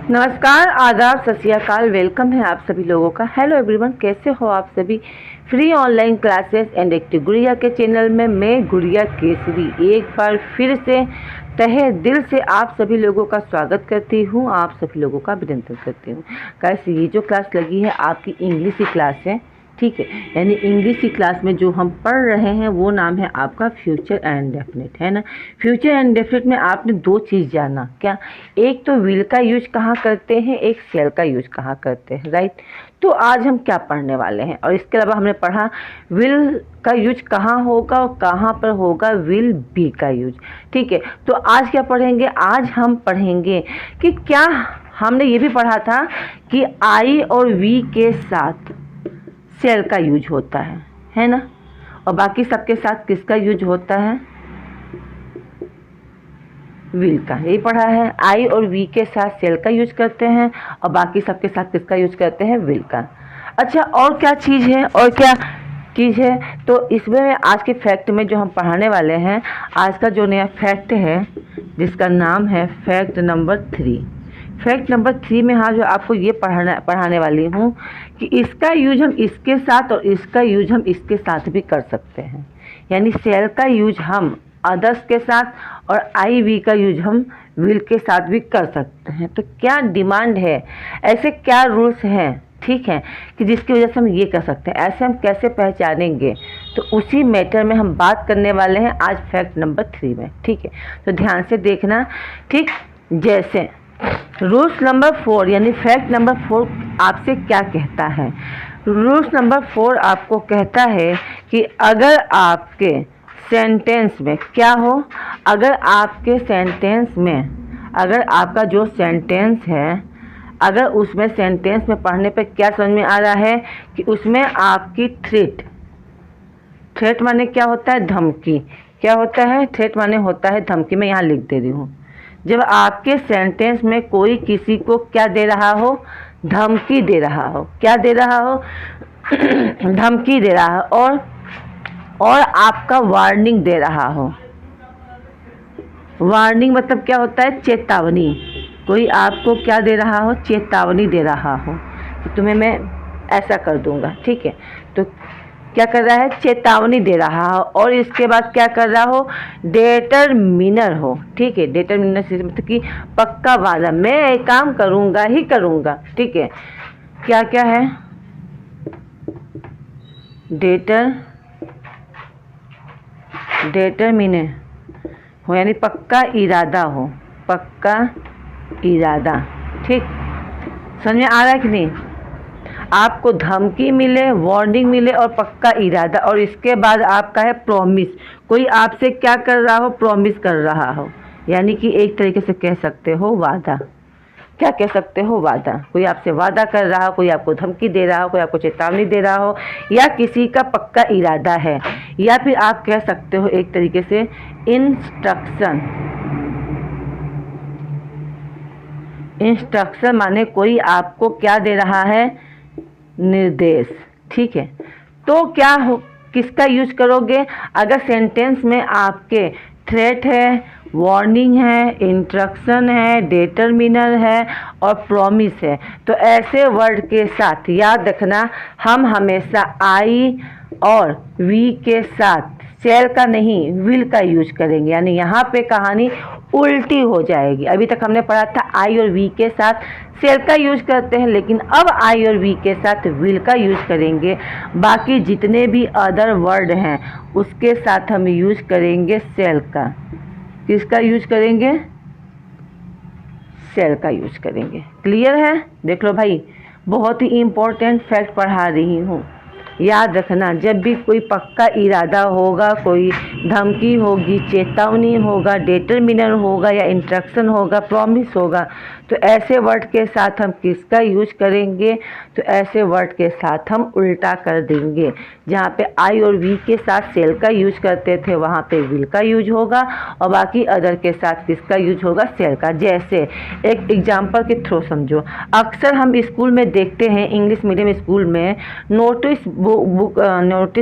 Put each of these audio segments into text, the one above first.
नमस्कार, आदाब, सत श्री अकाल। वेलकम है आप सभी लोगों का। हेलो एवरीवन, कैसे हो आप सभी। Free online classes and active गुड़िया के चैनल में मैं गुड़िया केसरी एक बार फिर से तहे दिल से आप सभी लोगों का स्वागत करती हूँ, आप सभी लोगों का अभिनंदन करती हूँ। गाइस, ये जो क्लास लगी है आपकी इंग्लिश की क्लास है, ठीक है। यानी इंग्लिश की क्लास में जो हम पढ़ रहे हैं वो नाम है आपका फ्यूचर एंड डेफिनेट, है ना। फ्यूचर एंड डेफिनेट में आपने दो चीज़ जाना, क्या, एक तो विल का यूज कहाँ करते हैं, एक शेल का यूज कहाँ करते हैं, राइट। तो आज हम क्या पढ़ने वाले हैं, और इसके अलावा हमने पढ़ा विल का यूज कहाँ होगा और कहाँ पर होगा विल बी का यूज, ठीक है। तो आज क्या पढ़ेंगे, आज हम पढ़ेंगे कि क्या, हमने ये भी पढ़ा था कि आई और वी के साथ शेल का यूज होता है ना, और बाकी सबके साथ किसका यूज होता है, विल का। यही पढ़ा है, आई और वी के साथ शेल का यूज करते हैं और बाकी सबके साथ किसका यूज करते हैं, विल का। अच्छा, और क्या चीज़ है, और क्या चीज़ है, तो इसमें आज के फैक्ट में जो हम पढ़ाने वाले हैं, आज का जो नया फैक्ट है जिसका नाम है फैक्ट नंबर 3। फैक्ट नंबर 3 में हाँ जो आपको ये पढ़ाने वाली हूँ कि इसका यूज हम इसके साथ और इसका यूज हम इसके साथ भी कर सकते हैं। यानी शेल का यूज हम अदर्स के साथ और आई वी का यूज हम विल के साथ भी कर सकते हैं। तो क्या डिमांड है, ऐसे क्या रूल्स हैं, ठीक है, कि जिसकी वजह से हम ये कर सकते हैं, ऐसे हम कैसे पहचानेंगे, तो उसी मैटर में हम बात करने वाले हैं आज फैक्ट नंबर 3 में, ठीक है। तो ध्यान से देखना, ठीक। जैसे रूल्स नंबर 4 यानी फैक्ट नंबर 4 आपसे क्या कहता है। रूल्स नंबर 4 आपको कहता है कि अगर आपके सेंटेंस में क्या हो, अगर आपके सेंटेंस में, अगर आपका जो सेंटेंस है, अगर उसमें सेंटेंस में पढ़ने पे क्या समझ में आ रहा है कि उसमें आपकी थ्रेट माने क्या होता है, धमकी। क्या होता है, थ्रेट माने होता है धमकी। मैं यहाँ लिख दे रही हूँ, जब आपके सेंटेंस में कोई किसी को क्या दे रहा हो, धमकी दे रहा हो, क्या दे रहा हो, धमकी दे रहा हो, और आपका वार्निंग दे रहा हो। वार्निंग मतलब क्या होता है, चेतावनी। कोई आपको क्या दे रहा हो, चेतावनी दे रहा हो कि तुम्हें मैं ऐसा कर दूंगा, ठीक है। तो क्या कर रहा है, चेतावनी दे रहा हो, और इसके बाद क्या कर रहा हो, डिटरमिनर हो, ठीक है। डिटरमिनर से मतलब कि पक्का वादा, मैं एक काम करूंगा ही करूंगा, ठीक है। क्या क्या है, डिटरमिनर हो यानी पक्का इरादा हो, पक्का इरादा, ठीक। समझ में आ रहा है कि नहीं। आपको धमकी मिले, वार्निंग मिले और पक्का इरादा, और इसके बाद आपका है प्रॉमिस। कोई आपसे क्या कर रहा हो, प्रॉमिस कर रहा हो, यानी कि एक तरीके से कह सकते हो वादा। क्या कह सकते हो, वादा। कोई आपसे वादा कर रहा हो, कोई आपको धमकी दे रहा हो, कोई आपको चेतावनी दे रहा हो, या किसी का पक्का इरादा है, या फिर आप कह सकते हो एक तरीके से इंस्ट्रक्शन। इंस्ट्रक्शन माने कोई आपको क्या दे रहा है, निर्देश, ठीक है। तो क्या हो, किसका यूज करोगे, अगर सेंटेंस में आपके थ्रेट है, वार्निंग है, इंस्ट्रक्शन है, डिटरमिनर है और प्रॉमिस है, तो ऐसे वर्ड के साथ याद रखना, हम हमेशा आई और वी के साथ शेल का नहीं विल का यूज करेंगे। यानी यहाँ पे कहानी उल्टी हो जाएगी। अभी तक हमने पढ़ा था आई और वी के साथ शेल का यूज करते हैं, लेकिन अब आई और वी के साथ विल का यूज करेंगे। बाकी जितने भी अदर वर्ड हैं उसके साथ हम यूज करेंगे शेल का। किसका यूज करेंगे, शेल का यूज करेंगे। क्लियर है, देख लो भाई, बहुत ही इम्पोर्टेंट फैक्ट पढ़ा रही हूँ। याद रखना, जब भी कोई पक्का इरादा होगा, कोई धमकी होगी, चेतावनी होगा, डिटरमिनर होगा या इंस्ट्रक्शन होगा, प्रॉमिस होगा, तो ऐसे वर्ड के साथ हम किसका यूज करेंगे, तो ऐसे वर्ड के साथ हम उल्टा कर देंगे। जहाँ पे आई और वी के साथ शेल का यूज करते थे वहाँ पे विल का यूज होगा, और बाकी अदर के साथ किसका यूज होगा, शेल का। जैसे एक एग्जाम्पल के थ्रू समझो, अक्सर हम स्कूल में देखते हैं, इंग्लिश मीडियम स्कूल में नोटिस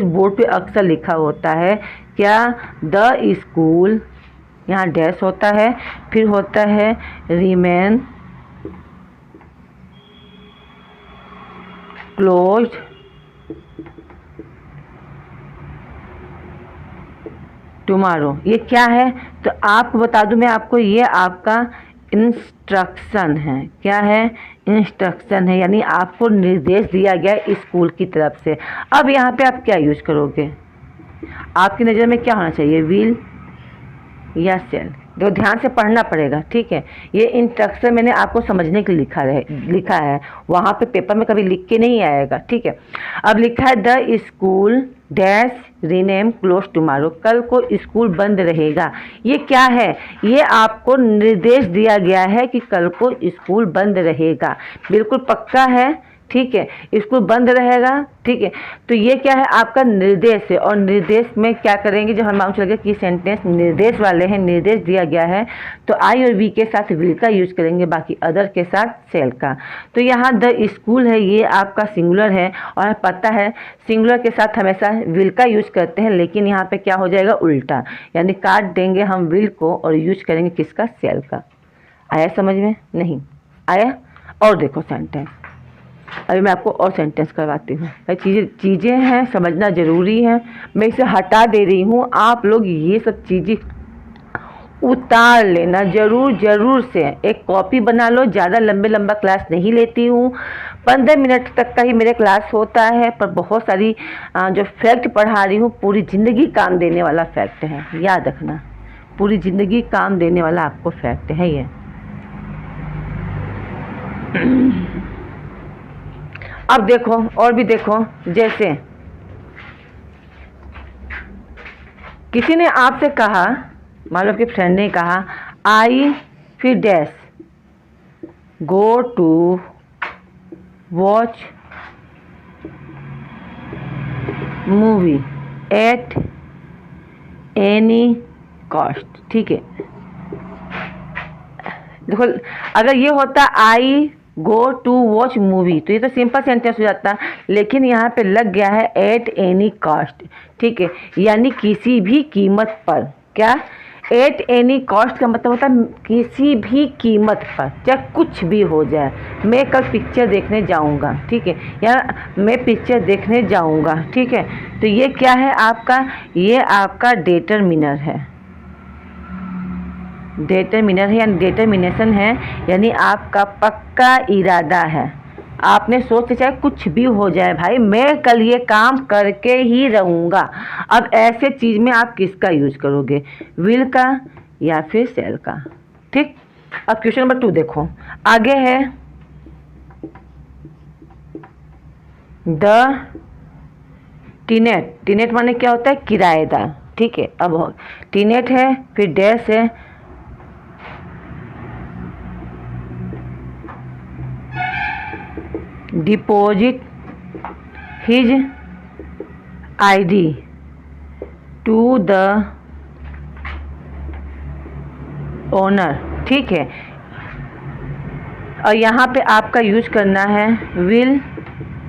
बोर्ड पे अक्सर लिखा होता है क्या, द स्कूल, यहाँ डैश होता है, फिर होता है रिमेन क्लोज्ड टुमारो। ये क्या है? तो आपको बता दूं मैं आपको, ये आपका इंस्ट्रक्शन है। क्या है? इंस्ट्रक्शन है, यानी आपको निर्देश दिया गया है स्कूल की तरफ से। अब यहाँ पे आप क्या यूज करोगे? आपकी नज़र में क्या होना चाहिए, विल या सेल? तो ध्यान से पढ़ना पड़ेगा, ठीक है। ये इंस्ट्रक्शन मैंने आपको समझने के लिए लिखा है, वहाँ पे पेपर में कभी लिख के नहीं आएगा, ठीक है। अब लिखा है the school dash rename close tomorrow, कल को स्कूल बंद रहेगा। ये क्या है? ये आपको निर्देश दिया गया है कि कल को स्कूल बंद रहेगा, बिल्कुल पक्का है, ठीक है। स्कूल बंद रहेगा, ठीक है। तो ये क्या है? आपका निर्देश है, और निर्देश में क्या करेंगे, जब हम मालूम चल गया कि सेंटेंस निर्देश वाले हैं, निर्देश दिया गया है, तो आई और वी के साथ विल का यूज करेंगे, बाकी अदर के साथ सेल का। तो यहाँ द स्कूल है, ये आपका सिंगुलर है, और पता है सिंगुलर के साथ हमेशा विल का यूज करते हैं, लेकिन यहाँ पे क्या हो जाएगा, उल्टा, यानी काट देंगे हम विल को और यूज करेंगे किसका, सेल का। आया समझ में? नहीं आया? और देखो सेंटेंस, अभी मैं आपको और सेंटेंस करवाती हूँ। चीज़ें हैं, समझना ज़रूरी है। मैं इसे हटा दे रही हूँ, आप लोग ये सब चीज़ें उतार लेना ज़रूर से। एक कॉपी बना लो, ज़्यादा लंबा क्लास नहीं लेती हूँ, 15 मिनट तक का ही मेरे क्लास होता है, पर बहुत सारी जो फैक्ट पढ़ा रही हूँ, पूरी ज़िंदगी काम देने वाला फैक्ट है, याद रखना, पूरी ज़िंदगी काम देने वाला आपको फैक्ट है ये। अब देखो, और भी देखो, जैसे किसी ने आपसे कहा, मान लो कि फ्रेंड ने कहा, आई फिर dash go to watch movie at any cost, ठीक है। देखो, अगर ये होता I go to watch movie, तो ये तो सिंपल सेंटेंस हो जाता, लेकिन यहाँ पे लग गया है एट एनी कॉस्ट, ठीक है, यानी किसी भी कीमत पर। क्या? एट एनी कॉस्ट का मतलब होता है किसी भी कीमत पर, चाहे कुछ भी हो जाए। मैं कल पिक्चर देखने जाऊँगा, ठीक है, या मैं पिक्चर देखने जाऊँगा, ठीक है। तो ये क्या है आपका? ये आपका डिटरमिनर है, डिटरमिनर है, यानी डिटरमिनेशन है, यानी आपका पक्का इरादा है। आपने सोच चाहे कुछ भी हो जाए, भाई मैं कल ये काम करके ही रहूँगा। अब ऐसे चीज़ में आप किसका यूज करोगे, विल का या फिर सेल का, ठीक। अब क्वेश्चन नंबर 2 देखो, आगे है द टीनेट। टीनेट माने क्या होता है, किराएदार, ठीक है। अब टीनेट है, फिर डैश है, deposit his ID to the owner, ठीक है। और यहाँ पे आपका यूज करना है विल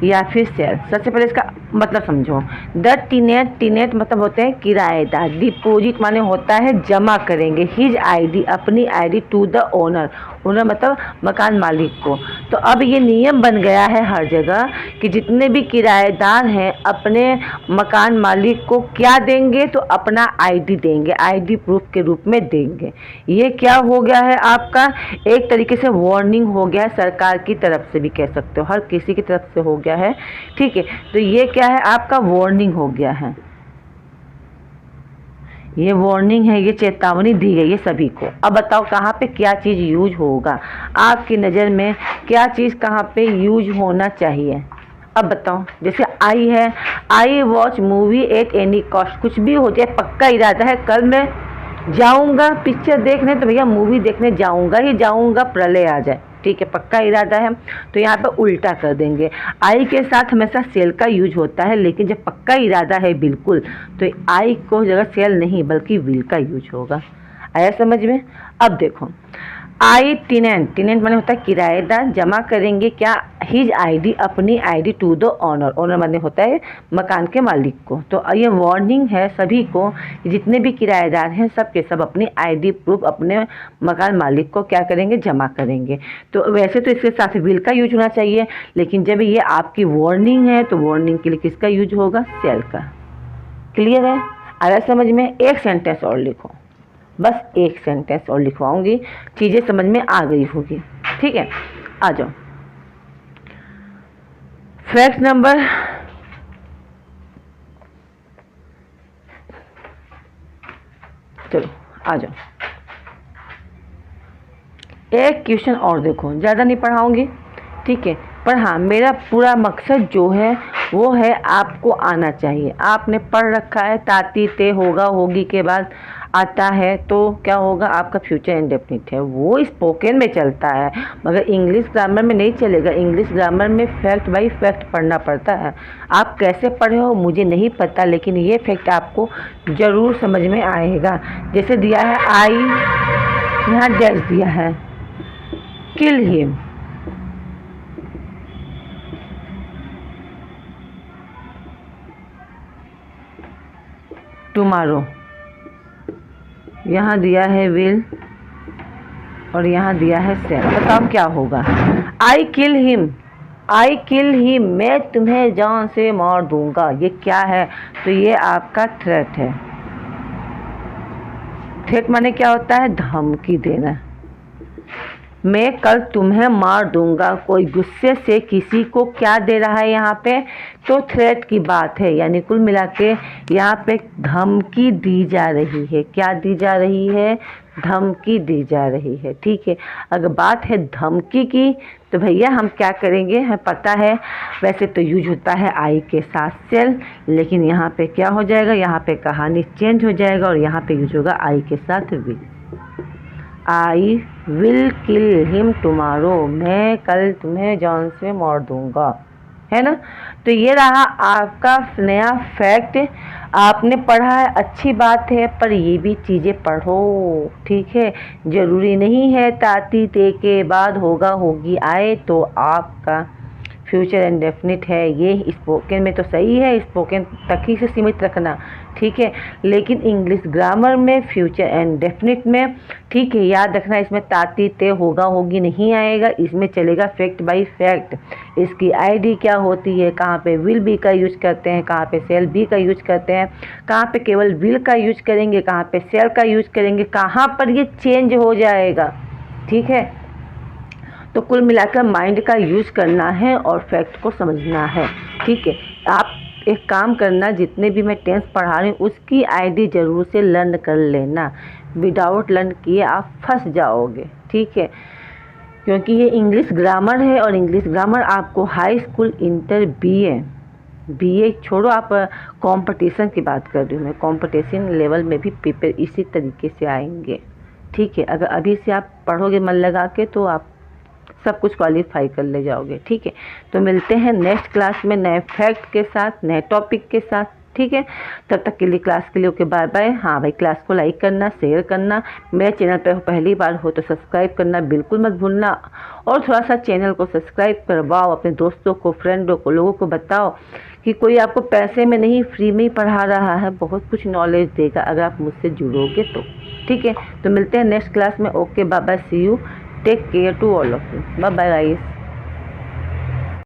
या फिर सेल। सबसे पहले इसका मतलब समझो, द टीनेट, टीनेट मतलब होते हैं किराएदार, डिपॉजिट माने होता है जमा करेंगे, हिज आईडी अपनी ID, to the owner, owner मतलब मकान मालिक को। तो अब ये नियम बन गया है हर जगह कि जितने भी किराएदार हैं अपने मकान मालिक को क्या देंगे, तो अपना आईडी देंगे, आईडी प्रूफ के रूप में देंगे। ये क्या हो गया है आपका, एक तरीके से वार्निंग हो गया है, सरकार की तरफ से भी कह सकते हो, हर किसी की तरफ से हो गया है, ठीक है। तो ये क्या है आपका, वार्निंग हो गया है, ये वार्निंग है, ये चेतावनी दी गई है सभी को। अब बताओ कहाँ पे क्या चीज़ यूज होगा, आपकी नज़र में क्या चीज़ कहाँ पे यूज होना चाहिए। अब बताओ, जैसे आई है, I watch movie at any cost, कुछ भी हो जाए, पक्का इरादा है कल मैं जाऊंगा पिक्चर देखने, तो भैया मूवी देखने जाऊंगा ही जाऊंगा, प्रलय आ जाए, ठीक है, पक्का इरादा है। तो यहाँ पे उल्टा कर देंगे, आई के साथ हमेशा सेल का यूज होता है, लेकिन जब पक्का इरादा है बिल्कुल, तो आई को जगह सेल नहीं बल्कि विल का यूज होगा। आया समझ में? अब देखो, आई टेनेंट, टेनेंट माने होता है किराएदार, जमा करेंगे क्या, हिज आईडी, अपनी ID to the owner, owner माने होता है मकान के मालिक को। तो ये वार्निंग है सभी को, जितने भी किराएदार हैं सब के सब अपनी आईडी प्रूफ अपने मकान मालिक को क्या करेंगे, जमा करेंगे। तो वैसे तो इसके साथ विल का यूज होना चाहिए, लेकिन जब ये आपकी वार्निंग है तो वार्निंग के लिए किसका यूज होगा, सेल का। क्लियर है? आया समझ में? एक सेंटेंस और लिखो, बस एक सेंटेंस और लिखवाऊंगी, चीज़ें समझ में आ गई होगी। ठीक है, आ जाओ। फैक्ट नंबर चलो आ जाओ। एक क्वेश्चन और देखो, ज़्यादा नहीं पढ़ाऊंगी, ठीक है, पर हाँ मेरा पूरा मकसद जो है वो है आपको आना चाहिए। आपने पढ़ रखा है ताती ते होगा होगी के बाद आता है तो क्या होगा, आपका फ्यूचर इंडेफिनिट है, वो स्पोकन में चलता है, मगर इंग्लिश ग्रामर में नहीं चलेगा। इंग्लिश ग्रामर में फैक्ट बाई फैक्ट पढ़ना पड़ता है। आप कैसे पढ़े हो मुझे नहीं पता, लेकिन ये फैक्ट आपको ज़रूर समझ में आएगा। जैसे दिया है आई, यहाँ डैश दिया है, किल हिम, टुमारो, यहाँ दिया है विल और यहाँ दिया है सेल। बताओ क्या होगा। आई किल हिम, आई किल हिम, मैं तुम्हें जान से मार दूंगा, ये क्या है, तो ये आपका थ्रेट है। थ्रेट माने क्या होता है, धमकी देना। मैं कल तुम्हें मार दूंगा, कोई गुस्से से किसी को क्या दे रहा है यहाँ पे, तो थ्रेट की बात है, यानी कुल मिला के यहाँ पे धमकी दी जा रही है। क्या दी जा रही है, धमकी दी जा रही है। ठीक है, अगर बात है धमकी की तो भैया हम क्या करेंगे, हमें पता है वैसे तो यूज होता है आई के साथ सेल, लेकिन यहाँ पे क्या हो जाएगा, यहाँ पे कहानी चेंज हो जाएगा और यहाँ पे यूज होगा आई के साथ will. I will kill him tomorrow, मैं कल तुम्हें जान से मार दूंगा, है ना। तो ये रहा आपका नया फैक्ट, आपने पढ़ा है अच्छी बात है, पर ये भी चीज़ें पढ़ो, ठीक है। ज़रूरी नहीं है ताती ते के बाद होगा होगी आए तो आपका फ्यूचर इंडेफिनिट है। ये स्पोकन में तो सही है, स्पोकन तक ही से सीमित रखना, ठीक है, लेकिन इंग्लिश ग्रामर में फ्यूचर इंडेफिनिट में, ठीक है, याद रखना इसमें ताती ते होगा होगी नहीं आएगा, इसमें चलेगा फैक्ट बाय फैक्ट। इसकी आईडी क्या होती है, कहाँ पे विल बी का यूज करते हैं, कहाँ पे सेल बी का यूज करते हैं, कहाँ पे केवल विल का यूज करेंगे, कहाँ पे सेल का यूज करेंगे, कहाँ पर ये चेंज हो जाएगा, ठीक है। तो कुल मिलाकर माइंड का यूज करना है और फैक्ट को समझना है, ठीक है। आप एक काम करना, जितने भी मैं टेंस पढ़ा रही हूँ उसकी आईडी ज़रूर से लर्न कर लेना, विदाउट लर्न किए आप फंस जाओगे, ठीक है, क्योंकि ये इंग्लिश ग्रामर है और इंग्लिश ग्रामर आपको हाई स्कूल इंटर बीए छोड़ो, आप कंपटीशन की बात कर रही हूँ मैं, कंपटीशन लेवल में भी पेपर इसी तरीके से आएंगे, ठीक है। अगर अभी से आप पढ़ोगे मन लगा के तो आप सब कुछ क्वालिफाई कर ले जाओगे, ठीक है। तो मिलते हैं नेक्स्ट क्लास में नए फैक्ट के साथ, नए टॉपिक के साथ, ठीक है। तब तक के लिए क्लास के लिए ओके, बाय बाय। हाँ भाई, क्लास को लाइक करना, शेयर करना, मेरे चैनल पर पहली बार हो तो सब्सक्राइब करना बिल्कुल मत भूलना, और थोड़ा सा चैनल को सब्सक्राइब करवाओ, अपने दोस्तों को, फ्रेंडों को, लोगों को बताओ कि कोई आपको पैसे में नहीं फ्री में ही पढ़ा रहा है, बहुत कुछ नॉलेज देगा अगर आप मुझसे जुड़ोगे तो, ठीक है। तो मिलते हैं नेक्स्ट क्लास में, okay, bye bye, see you, take care to all of you, bye bye guys.